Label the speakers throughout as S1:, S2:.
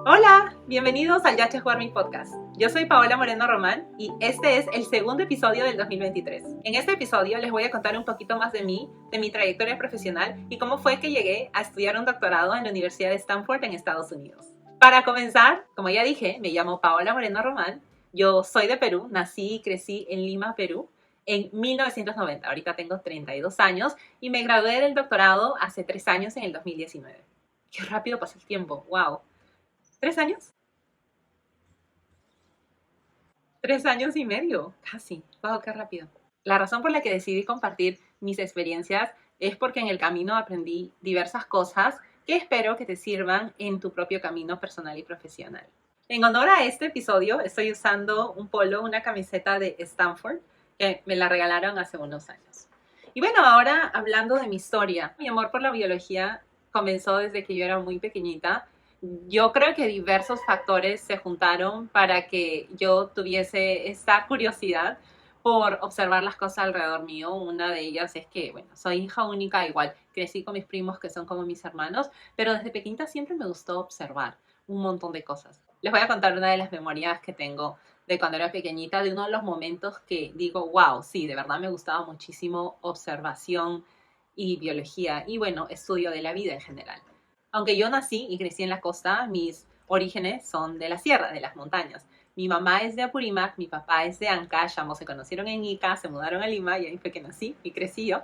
S1: Hola, bienvenidos al Yache Jugar Mi Podcast. Yo soy Paola Moreno Román y este es el segundo episodio del 2023. En este episodio les voy a contar un poquito más de mí, de mi trayectoria profesional y cómo fue que llegué a estudiar un doctorado en la Universidad de Stanford en Estados Unidos. Para comenzar, como ya dije, me llamo Paola Moreno Román, yo soy de Perú, nací y crecí en Lima, Perú, en 1990. Ahorita tengo 32 años y me gradué del doctorado hace 3 años en el 2019. Qué rápido pasa el tiempo, wow. ¿3 años? 3 años y medio, casi. Wow, qué rápido. La razón por la que decidí compartir mis experiencias es porque en el camino aprendí diversas cosas que espero que te sirvan en tu propio camino personal y profesional. En honor a este episodio, estoy usando un polo, una camiseta de Stanford, que me la regalaron hace unos años. Y bueno, ahora hablando de mi historia, mi amor por la biología comenzó desde que yo era muy pequeñita. Yo creo que diversos factores se juntaron para que yo tuviese esta curiosidad por observar las cosas alrededor mío. Una de ellas es que, bueno, soy hija única, igual crecí con mis primos que son como mis hermanos, pero desde pequeñita siempre me gustó observar un montón de cosas. Les voy a contar una de las memorias que tengo de cuando era pequeñita, de uno de los momentos que digo, wow, sí, de verdad me gustaba muchísimo observación y biología y, bueno, estudio de la vida en general. Aunque yo nací y crecí en la costa, mis orígenes son de la sierra, de las montañas. Mi mamá es de Apurímac, mi papá es de Ancash, ambos se conocieron en Ica, se mudaron a Lima y ahí fue que nací y crecí yo.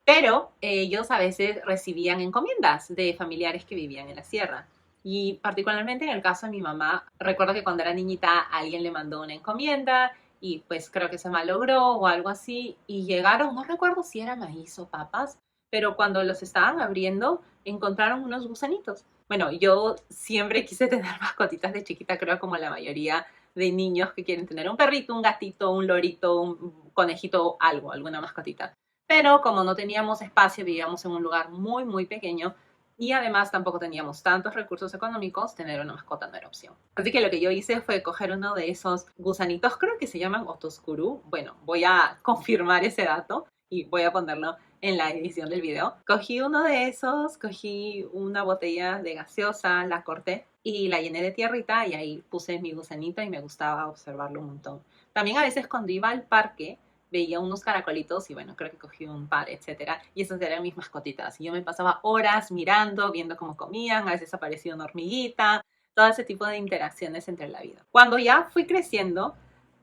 S1: Pero ellos a veces recibían encomiendas de familiares que vivían en la sierra. Y particularmente en el caso de mi mamá, recuerdo que cuando era niñita alguien le mandó una encomienda y pues creo que se malogró o algo así y llegaron, no recuerdo si era maíz o papas, pero cuando los estaban abriendo encontraron unos gusanitos. Bueno, yo siempre quise tener mascotitas de chiquita, creo como la mayoría de niños que quieren tener un perrito, un gatito, un lorito, un conejito, algo, alguna mascotita. Pero como no teníamos espacio, vivíamos en un lugar muy, muy pequeño y además tampoco teníamos tantos recursos económicos, tener una mascota no era opción. Así que lo que yo hice fue coger uno de esos gusanitos, creo que se llaman Otoskuru. Bueno, voy a confirmar ese dato y voy a ponerlo en la edición del video. Cogí uno de esos, cogí una botella de gaseosa, la corté y la llené de tierrita y ahí puse mi gusanito y me gustaba observarlo un montón. También a veces cuando iba al parque veía unos caracolitos y bueno, creo que cogí un par, etcétera, y esas eran mis mascotitas. Y yo me pasaba horas mirando, viendo cómo comían, a veces aparecía una hormiguita, todo ese tipo de interacciones entre la vida. Cuando ya fui creciendo,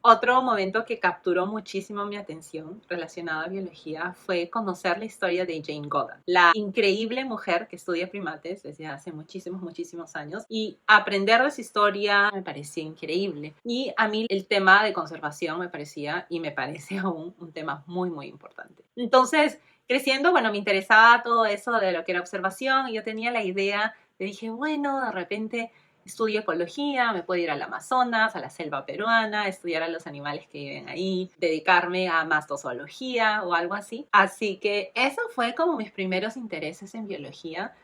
S1: otro momento que capturó muchísimo mi atención relacionado a biología fue conocer la historia de Jane Goddard, la increíble mujer que estudia primates desde hace muchísimos, muchísimos años, y aprender de su historia me parecía increíble. Y a mí el tema de conservación me parecía y me parece aún un tema muy, muy importante. Entonces, creciendo, bueno, me interesaba todo eso de lo que era observación y yo tenía la idea, le dije, bueno, de repente estudio ecología, me puedo ir al Amazonas, a la selva peruana, estudiar a los animales que viven ahí, dedicarme a mastozoología o algo así. Así que eso fue como mis primeros intereses en biología,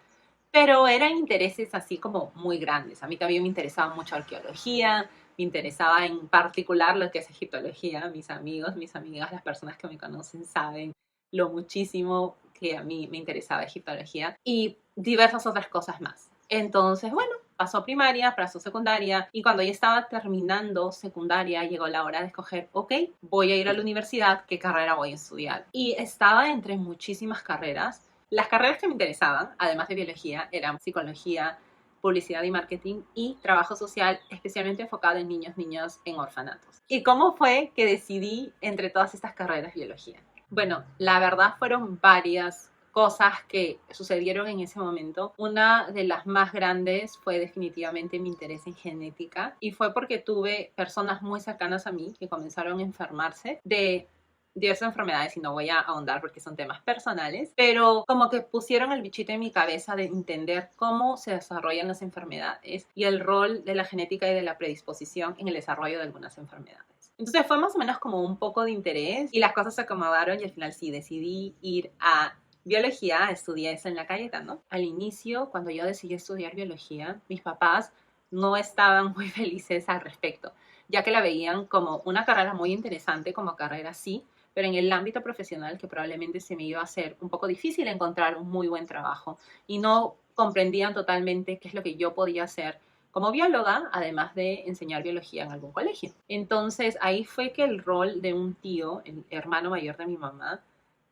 S1: pero eran intereses así como muy grandes. A mí también me interesaba mucho arqueología, me interesaba en particular lo que es egiptología. Mis amigos, mis amigas, las personas que me conocen saben lo muchísimo que a mí me interesaba egiptología y diversas otras cosas más. Entonces, bueno, pasó primaria, pasó secundaria y cuando ya estaba terminando secundaria llegó la hora de escoger, ok, voy a ir a la universidad, ¿qué carrera voy a estudiar? Y estaba entre muchísimas carreras. Las carreras que me interesaban, además de biología, eran psicología, publicidad y marketing y trabajo social, especialmente enfocado en niños, niñas en orfanatos. ¿Y cómo fue que decidí entre todas estas carreras biología? Bueno, la verdad fueron varias cosas que sucedieron en ese momento. Una de las más grandes fue definitivamente mi interés en genética y fue porque tuve personas muy cercanas a mí que comenzaron a enfermarse de diversas enfermedades y no voy a ahondar porque son temas personales, pero como que pusieron el bichito en mi cabeza de entender cómo se desarrollan las enfermedades y el rol de la genética y de la predisposición en el desarrollo de algunas enfermedades. Entonces fue más o menos como un poco de interés y las cosas se acomodaron y al final sí decidí ir a biología, estudié eso en la Cayetano. Al inicio, cuando yo decidí estudiar biología, mis papás no estaban muy felices al respecto, ya que la veían como una carrera muy interesante, como carrera sí, pero en el ámbito profesional que probablemente se me iba a hacer un poco difícil encontrar un muy buen trabajo y no comprendían totalmente qué es lo que yo podía hacer como bióloga, además de enseñar biología en algún colegio. Entonces ahí fue que el rol de un tío, el hermano mayor de mi mamá,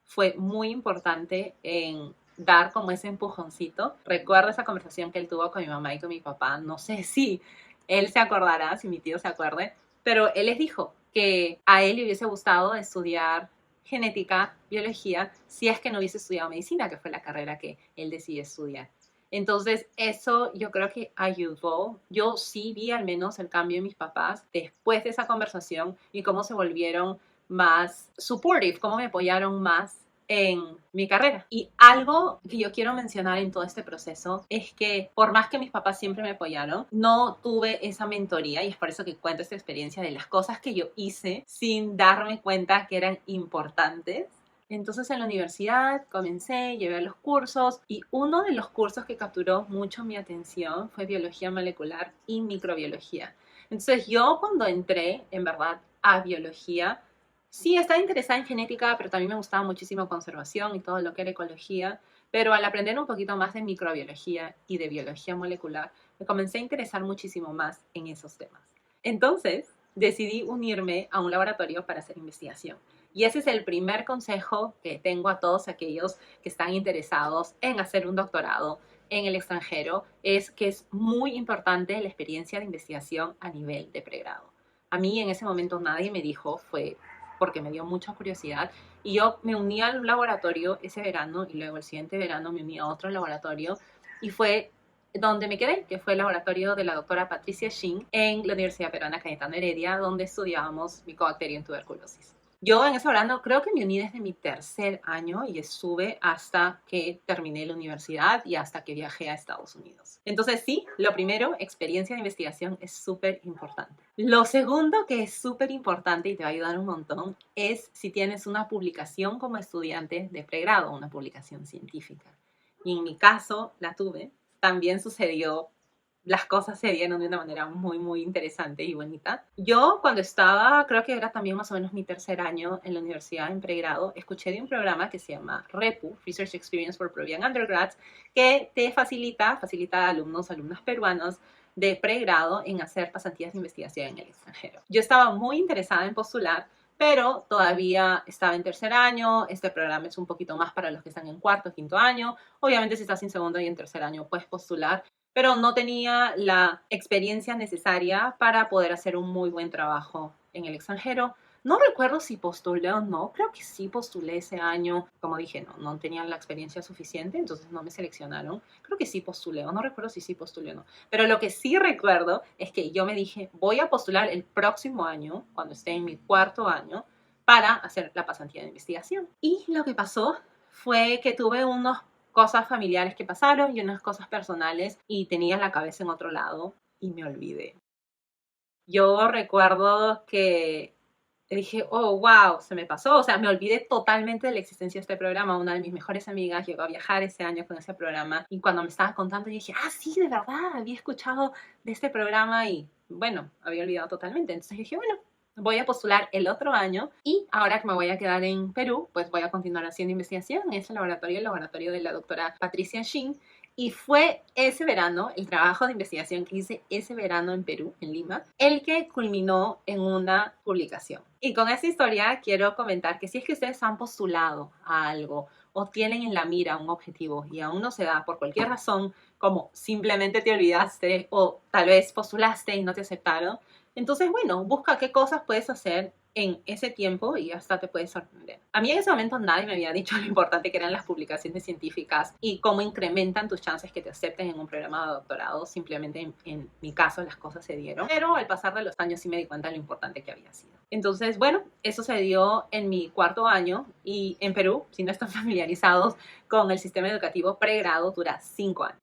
S1: fue muy importante en dar como ese empujoncito. Recuerdo esa conversación que él tuvo con mi mamá y con mi papá. No sé si él se acordará, si mi tío se acuerde, pero él les dijo que a él le hubiese gustado estudiar genética, biología, si es que no hubiese estudiado medicina, que fue la carrera que él decidió estudiar. Entonces, eso yo creo que ayudó. Yo sí vi al menos el cambio en mis papás después de esa conversación y cómo se volvieron más supportive, cómo me apoyaron más en mi carrera. Y algo que yo quiero mencionar en todo este proceso es que por más que mis papás siempre me apoyaron, no tuve esa mentoría, y es por eso que cuento esta experiencia de las cosas que yo hice sin darme cuenta que eran importantes. Entonces en la universidad comencé, llevé a los cursos, y uno de los cursos que capturó mucho mi atención fue biología molecular y microbiología. Entonces yo cuando entré en verdad a biología, sí, estaba interesada en genética, pero también me gustaba muchísimo conservación y todo lo que era ecología. Pero al aprender un poquito más de microbiología y de biología molecular, me comencé a interesar muchísimo más en esos temas. Entonces, decidí unirme a un laboratorio para hacer investigación. Y ese es el primer consejo que tengo a todos aquellos que están interesados en hacer un doctorado en el extranjero, es que es muy importante la experiencia de investigación a nivel de pregrado. A mí en ese momento nadie me dijo, fue porque me dio mucha curiosidad, y yo me uní al laboratorio ese verano y luego el siguiente verano me uní a otro laboratorio y fue donde me quedé, que fue el laboratorio de la doctora Patricia Shin en la Universidad Peruana Cayetano Heredia, donde estudiábamos Mycobacterium en tuberculosis. Yo en ese verano creo que me uní desde mi tercer año y estuve hasta que terminé la universidad y hasta que viajé a Estados Unidos. Entonces sí, lo primero, experiencia de investigación es súper importante. Lo segundo que es súper importante y te va a ayudar un montón es si tienes una publicación como estudiante de pregrado, una publicación científica. Y en mi caso la tuve. También sucedió, las cosas se dieron de una manera muy, muy interesante y bonita. Yo cuando estaba, creo que era también más o menos mi tercer año en la universidad en pregrado, escuché de un programa que se llama REPU, Research Experience for Peruvian Undergrads, que te facilita a alumnos, alumnas peruanos de pregrado en hacer pasantías de investigación en el extranjero. Yo estaba muy interesada en postular, pero todavía estaba en tercer año. Este programa es un poquito más para los que están en cuarto, quinto año. Obviamente si estás en segundo y en tercer año puedes postular, pero no tenía la experiencia necesaria para poder hacer un muy buen trabajo en el extranjero. No recuerdo si postulé o no, creo que sí postulé ese año. Como dije, no tenía la experiencia suficiente, entonces no me seleccionaron. Creo que sí postulé, o no recuerdo si sí postulé o no. Pero lo que sí recuerdo es que yo me dije, voy a postular el próximo año, cuando esté en mi cuarto año, para hacer la pasantía de investigación. Y lo que pasó fue que tuve unos cosas familiares que pasaron y unas cosas personales y tenía la cabeza en otro lado y me olvidé. Yo recuerdo que dije, oh, wow, se me pasó. O sea, me olvidé totalmente de la existencia de este programa. Una de mis mejores amigas llegó a viajar ese año con ese programa y cuando me estaba contando yo dije, ah, sí, de verdad, había escuchado de este programa y bueno, había olvidado totalmente. Entonces dije, bueno, voy a postular el otro año y ahora que me voy a quedar en Perú, pues voy a continuar haciendo investigación en ese laboratorio, el laboratorio de la doctora Patricia Shin. Y fue ese verano, el trabajo de investigación que hice ese verano en Perú, en Lima, el que culminó en una publicación. Y con esta historia quiero comentar que si es que ustedes han postulado a algo o tienen en la mira un objetivo y aún no se da por cualquier razón, como simplemente te olvidaste o tal vez postulaste y no te aceptaron, entonces, bueno, busca qué cosas puedes hacer en ese tiempo y hasta te puedes sorprender. A mí en ese momento nadie me había dicho lo importante que eran las publicaciones científicas y cómo incrementan tus chances que te acepten en un programa de doctorado. Simplemente en mi caso las cosas se dieron, pero al pasar de los años sí me di cuenta de lo importante que había sido. Entonces, bueno, eso se dio en mi cuarto año y en Perú, si no están familiarizados con el sistema educativo, pregrado dura 5 años.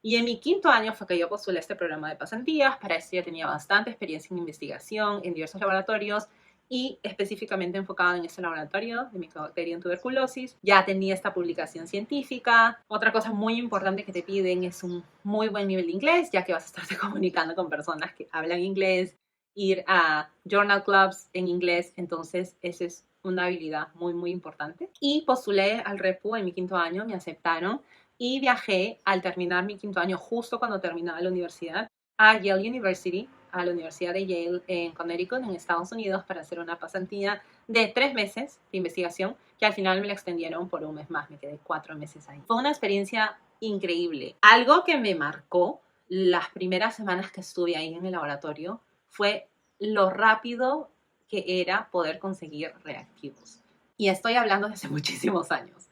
S1: Y en mi quinto año fue que yo postulé este programa de pasantías. Para eso ya tenía bastante experiencia en investigación en diversos laboratorios y específicamente enfocado en este laboratorio de Mycobacterium tuberculosis. Ya tenía esta publicación científica. Otra cosa muy importante que te piden es un muy buen nivel de inglés, ya que vas a estarte comunicando con personas que hablan inglés, ir a journal clubs en inglés. Entonces, esa es una habilidad muy, muy importante. Y postulé al REPU en mi quinto año, me aceptaron y viajé al terminar mi quinto año, justo cuando terminaba la universidad. a Yale University, a la Universidad de Yale en Connecticut, en Estados Unidos, para hacer una pasantía de 3 meses de investigación, que al final me la extendieron por un mes más, me quedé 4 meses ahí. Fue una experiencia increíble. Algo que me marcó las primeras semanas que estuve ahí en el laboratorio fue lo rápido que era poder conseguir reactivos. Y estoy hablando de hace muchísimos años.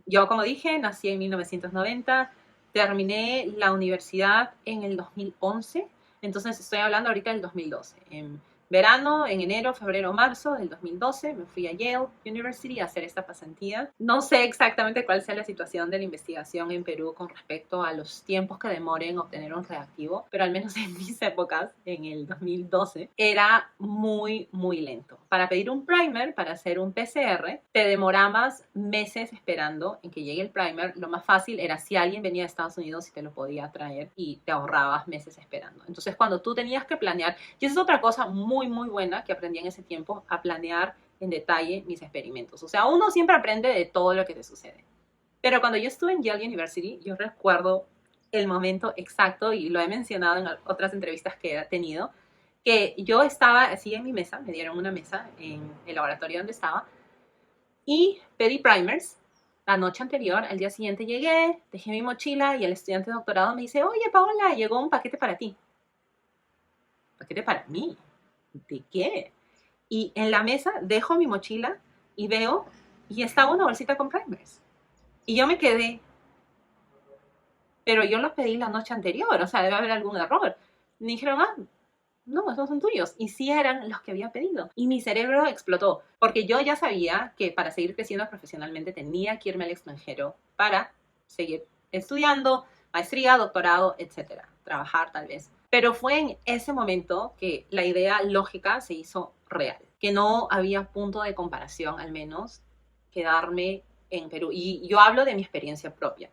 S1: Yo, como dije, nací en 1990, terminé la universidad en el 2011, entonces estoy hablando ahorita del 2012. En verano, en enero, febrero, marzo del 2012, me fui a Yale University a hacer esta pasantía. No sé exactamente cuál sea la situación de la investigación en Perú con respecto a los tiempos que demoren obtener un reactivo, pero al menos en mis épocas, en el 2012, era muy, muy lento. Para pedir un primer, para hacer un PCR, te demorabas meses esperando en que llegue el primer. Lo más fácil era si alguien venía de Estados Unidos y te lo podía traer y te ahorrabas meses esperando. Entonces, cuando tú tenías que planear, y esa es otra cosa muy, muy buena que aprendí en ese tiempo, a planear en detalle mis experimentos. O sea, uno siempre aprende de todo lo que te sucede. Pero cuando yo estuve en Yale University, yo recuerdo el momento exacto, y lo he mencionado en otras entrevistas que he tenido, que yo estaba así en mi mesa, me dieron una mesa en el laboratorio donde estaba, y pedí primers la noche anterior. Al día siguiente llegué, dejé mi mochila y el estudiante de doctorado me dice, oye Paola, llegó un paquete para ti. ¿Paquete para mí? ¿De qué? Y en la mesa dejo mi mochila y veo, y estaba una bolsita con primers. Y yo me quedé, pero yo los pedí la noche anterior, o sea, debe haber algún error. Me dijeron, no, esos son tuyos. Y sí eran los que había pedido. Y mi cerebro explotó, porque yo ya sabía que para seguir creciendo profesionalmente tenía que irme al extranjero para seguir estudiando, maestría, doctorado, etcétera, trabajar tal vez. Pero fue en ese momento que la idea lógica se hizo real, que no había punto de comparación, al menos, quedarme en Perú. Y yo hablo de mi experiencia propia.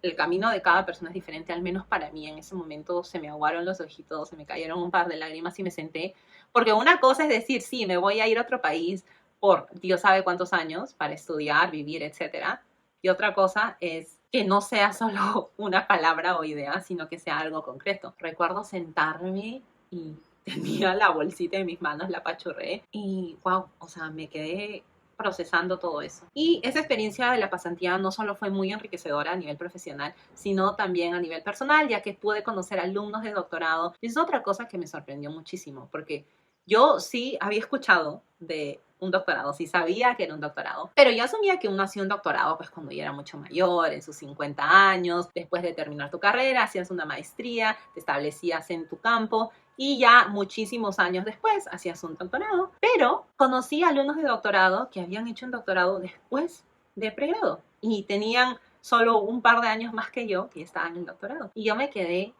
S1: El camino de cada persona es diferente, al menos para mí. En ese momento se me aguaron los ojitos, se me cayeron un par de lágrimas y me senté. Porque una cosa es decir, sí, me voy a ir a otro país por Dios sabe cuántos años para estudiar, vivir, etcétera. Y otra cosa es que no sea solo una palabra o idea, sino que sea algo concreto. Recuerdo sentarme y tenía la bolsita en mis manos, la apachurré y wow, o sea, me quedé procesando todo eso. Y esa experiencia de la pasantía no solo fue muy enriquecedora a nivel profesional, sino también a nivel personal, ya que pude conocer alumnos de doctorado. Y es otra cosa que me sorprendió muchísimo, porque yo sí había escuchado de un doctorado, sí sabía que era un doctorado, pero yo asumía que uno hacía un doctorado pues cuando ya era mucho mayor, en sus 50 años, después de terminar tu carrera, hacías una maestría, te establecías en tu campo y ya muchísimos años después hacías un doctorado. Pero conocí alumnos de doctorado que habían hecho un doctorado después de pregrado y tenían solo un par de años más que yo que estaban en el doctorado. Y yo me quedé,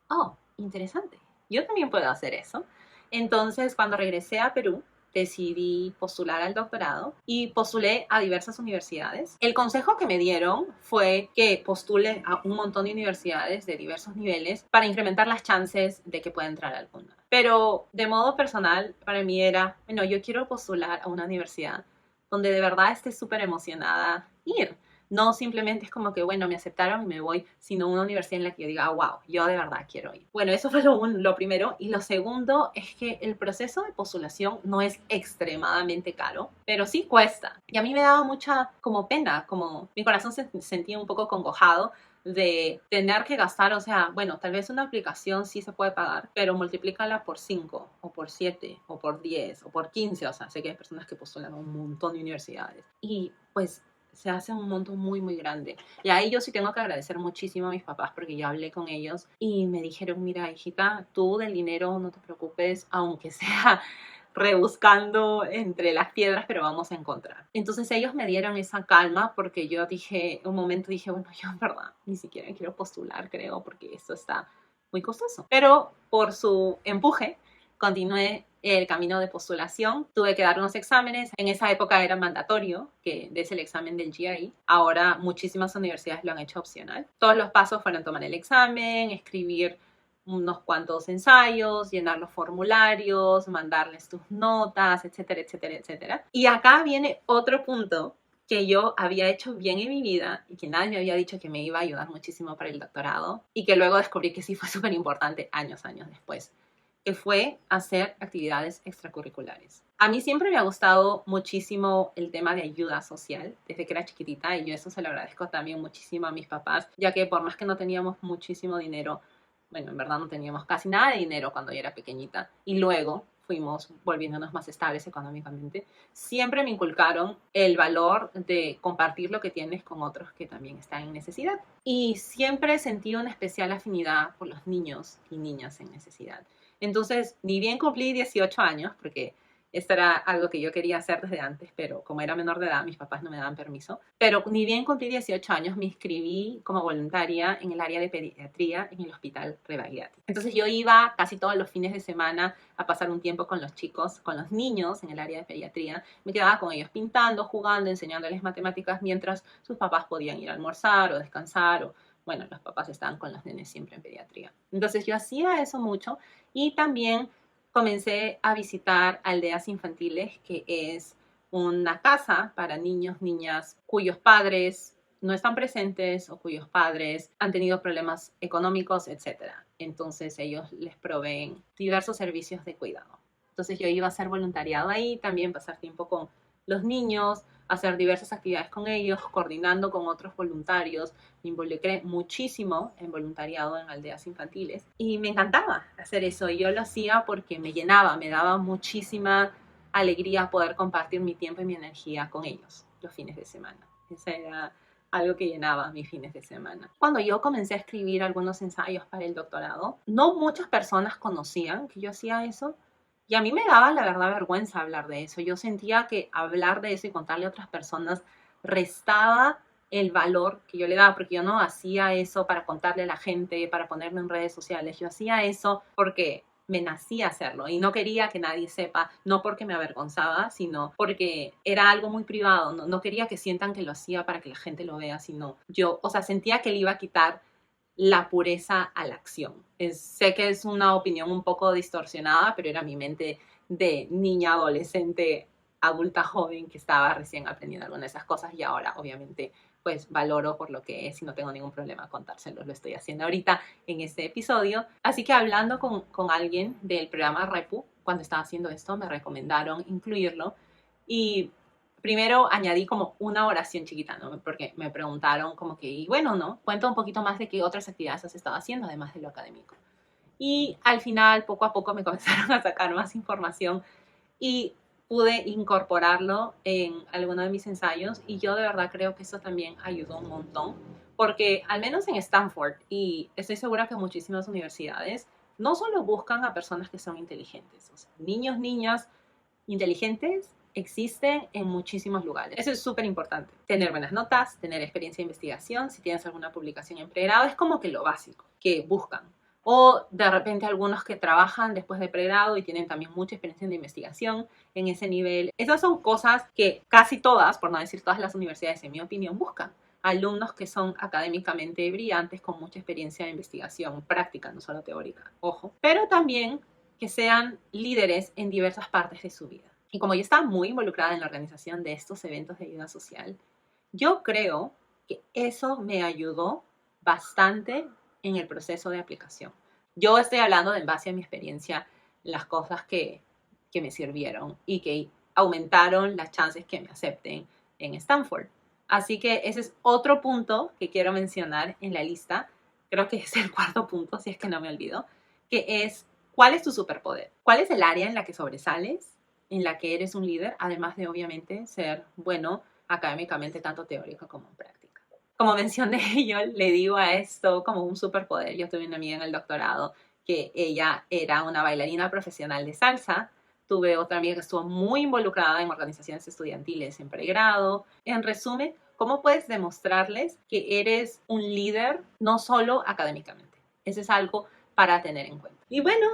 S1: oh, interesante, yo también puedo hacer eso. Entonces, cuando regresé a Perú, decidí postular al doctorado y postulé a diversas universidades. El consejo que me dieron fue que postule a un montón de universidades de diversos niveles para incrementar las chances de que pueda entrar alguna. Pero de modo personal, para mí era, bueno, yo quiero postular a una universidad donde de verdad esté súper emocionada ir. No simplemente es como que, bueno, me aceptaron y me voy, sino una universidad en la que yo diga, wow, yo de verdad quiero ir. Bueno, eso fue lo primero. Y lo segundo es que el proceso de postulación no es extremadamente caro, pero sí cuesta. Y a mí me daba mucha como pena, como mi corazón se sentía un poco congojado de tener que gastar, o sea, bueno, tal vez una aplicación sí se puede pagar, pero multiplícala por 5 o por 7 o por 10 o por 15, o sea, sé que hay personas que postulan a un montón de universidades. Y pues se hace un monto muy, muy grande. Y ahí yo sí tengo que agradecer muchísimo a mis papás porque yo hablé con ellos y me dijeron, mira, hijita, tú del dinero no te preocupes, aunque sea rebuscando entre las piedras, pero vamos a encontrar. Entonces ellos me dieron esa calma porque yo dije, un momento dije, bueno, yo en verdad ni siquiera quiero postular, creo, porque esto está muy costoso. Pero por su empuje, continué el camino de postulación. Tuve que dar unos exámenes. En esa época era mandatorio que des el examen del GRE. Ahora muchísimas universidades lo han hecho opcional. Todos los pasos fueron tomar el examen, escribir unos cuantos ensayos, llenar los formularios, mandarles tus notas, etcétera, etcétera, etcétera. Y acá viene otro punto que yo había hecho bien en mi vida y que nadie me había dicho que me iba a ayudar muchísimo para el doctorado y que luego descubrí que sí fue súper importante años después, que fue hacer actividades extracurriculares. A mí siempre me ha gustado muchísimo el tema de ayuda social desde que era chiquitita y yo eso se lo agradezco también muchísimo a mis papás, ya que por más que no teníamos muchísimo dinero, bueno, en verdad no teníamos casi nada de dinero cuando yo era pequeñita y luego fuimos volviéndonos más estables económicamente, siempre me inculcaron el valor de compartir lo que tienes con otros que también están en necesidad. Y siempre sentí una especial afinidad por los niños y niñas en necesidad. Entonces, ni bien cumplí 18 años, porque esto era algo que yo quería hacer desde antes, pero como era menor de edad, mis papás no me daban permiso. Pero ni bien cumplí 18 años, me inscribí como voluntaria en el área de pediatría en el Hospital Rebagliati. Entonces yo iba casi todos los fines de semana a pasar un tiempo con los chicos, con los niños en el área de pediatría. Me quedaba con ellos pintando, jugando, enseñándoles matemáticas, mientras sus papás podían ir a almorzar o descansar o bueno, los papás estaban con los nenes siempre en pediatría. Entonces yo hacía eso mucho y también comencé a visitar aldeas infantiles, que es una casa para niños, niñas cuyos padres no están presentes o cuyos padres han tenido problemas económicos, etc. Entonces ellos les proveen diversos servicios de cuidado. Entonces yo iba a hacer voluntariado ahí, también pasar tiempo con los niños, hacer diversas actividades con ellos, coordinando con otros voluntarios. Me involucré muchísimo en voluntariado en aldeas infantiles y me encantaba hacer eso. Y yo lo hacía porque me llenaba, me daba muchísima alegría poder compartir mi tiempo y mi energía con ellos los fines de semana. Esa era algo que llenaba mis fines de semana. Cuando yo comencé a escribir algunos ensayos para el doctorado, no muchas personas conocían que yo hacía eso. Y a mí me daba, la verdad, vergüenza hablar de eso. Yo sentía que hablar de eso y contarle a otras personas restaba el valor que yo le daba, porque yo no hacía eso para contarle a la gente, para ponerlo en redes sociales. Yo hacía eso porque me nacía hacerlo y no quería que nadie sepa, no porque me avergonzaba, sino porque era algo muy privado. No quería que sientan que lo hacía para que la gente lo vea, sino yo, o sea, sentía que le iba a quitar la pureza a la acción. Sé que es una opinión un poco distorsionada, pero era mi mente de niña, adolescente, adulta, joven, que estaba recién aprendiendo algunas de esas cosas y ahora obviamente pues valoro por lo que es y no tengo ningún problema contárselo. Lo estoy haciendo ahorita en este episodio. Así que hablando con alguien del programa Repu, cuando estaba haciendo esto, me recomendaron incluirlo y primero añadí como una oración chiquita, ¿no? Porque me preguntaron como que, y bueno, ¿no? Cuenta un poquito más de qué otras actividades has estado haciendo, además de lo académico. Y al final, poco a poco, me comenzaron a sacar más información y pude incorporarlo en alguno de mis ensayos y yo de verdad creo que eso también ayudó un montón, porque al menos en Stanford, y estoy segura que muchísimas universidades, no solo buscan a personas que son inteligentes, o sea, niños, niñas inteligentes existen en muchísimos lugares. Eso es súper importante. Tener buenas notas, tener experiencia de investigación, si tienes alguna publicación en pregrado, es como que lo básico que buscan. O de repente algunos que trabajan después de pregrado y tienen también mucha experiencia de investigación en ese nivel. Esas son cosas que casi todas, por no decir todas las universidades, en mi opinión, buscan. Alumnos que son académicamente brillantes con mucha experiencia de investigación práctica, no solo teórica, ojo. Pero también que sean líderes en diversas partes de su vida. Y como yo estaba muy involucrada en la organización de estos eventos de ayuda social, yo creo que eso me ayudó bastante en el proceso de aplicación. Yo estoy hablando de en base a mi experiencia, las cosas que me sirvieron y que aumentaron las chances que me acepten en Stanford. Así que ese es otro punto que quiero mencionar en la lista. Creo que es el cuarto punto, si es que no me olvido, que es ¿cuál es tu superpoder? ¿Cuál es el área en la que sobresales, en la que eres un líder, además de obviamente ser bueno académicamente, tanto teórico como en práctica? Como mencioné, yo le digo a esto como un superpoder. Yo tuve una amiga en el doctorado que ella era una bailarina profesional de salsa. Tuve otra amiga que estuvo muy involucrada en organizaciones estudiantiles en pregrado. En resumen, ¿cómo puedes demostrarles que eres un líder no solo académicamente? Eso es algo para tener en cuenta. Y bueno,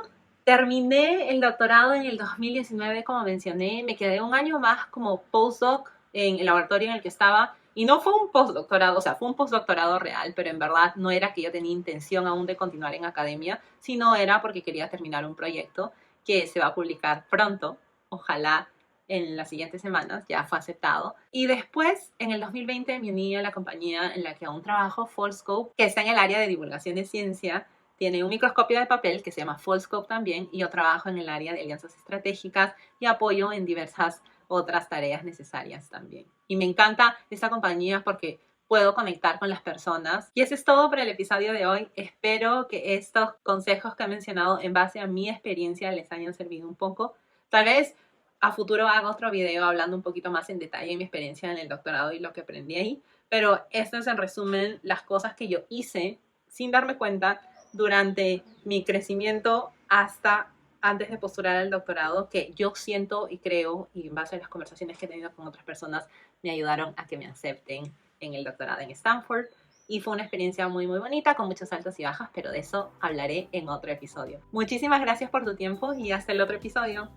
S1: terminé el doctorado en el 2019, como mencioné. Me quedé un año más como postdoc en el laboratorio en el que estaba. Y no fue un postdoctorado, o sea, fue un postdoctorado real, pero en verdad no era que yo tenía intención aún de continuar en academia, sino era porque quería terminar un proyecto que se va a publicar pronto, ojalá en las siguientes semanas, ya fue aceptado. Y después, en el 2020, me uní a la compañía en la que aún trabajo, Foldscope, que está en el área de divulgación de ciencia. Tiene un microscopio de papel que se llama Foldscope también, y yo trabajo en el área de alianzas estratégicas y apoyo en diversas otras tareas necesarias también. Y me encanta esta compañía porque puedo conectar con las personas. Y eso es todo por el episodio de hoy. Espero que estos consejos que he mencionado en base a mi experiencia les hayan servido un poco. Tal vez a futuro haga otro video hablando un poquito más en detalle de mi experiencia en el doctorado y lo que aprendí ahí. Pero esto es en resumen las cosas que yo hice sin darme cuenta durante mi crecimiento hasta antes de postular al doctorado, que yo siento y creo, y en base a las conversaciones que he tenido con otras personas, me ayudaron a que me acepten en el doctorado en Stanford. Y fue una experiencia muy muy bonita, con muchos altos y bajas, pero de eso hablaré en otro episodio. Muchísimas gracias por tu tiempo y hasta el otro episodio.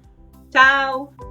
S1: ¡Chao!